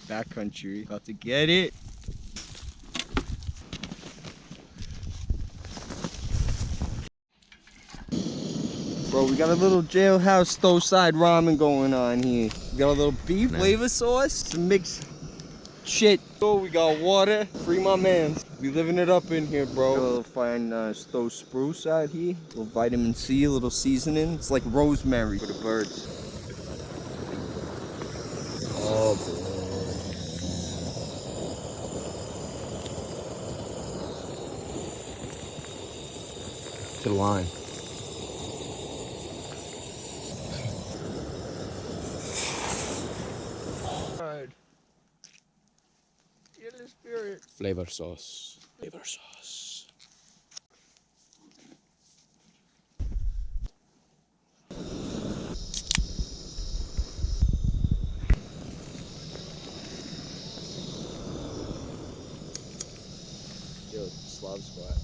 Backcountry, about to get it. Bro, we got a little jailhouse stove-side ramen going on here. We got a little beef flavor sauce, some mixed shit. So we got water, free my mans. We living it up in here, bro. A little fine stove spruce out here. A little vitamin C, a little seasoning. It's like rosemary for the birds. Oh, boy. To the line. Get the spirit. Flavor sauce. Flavor sauce. Yo, Slav squat.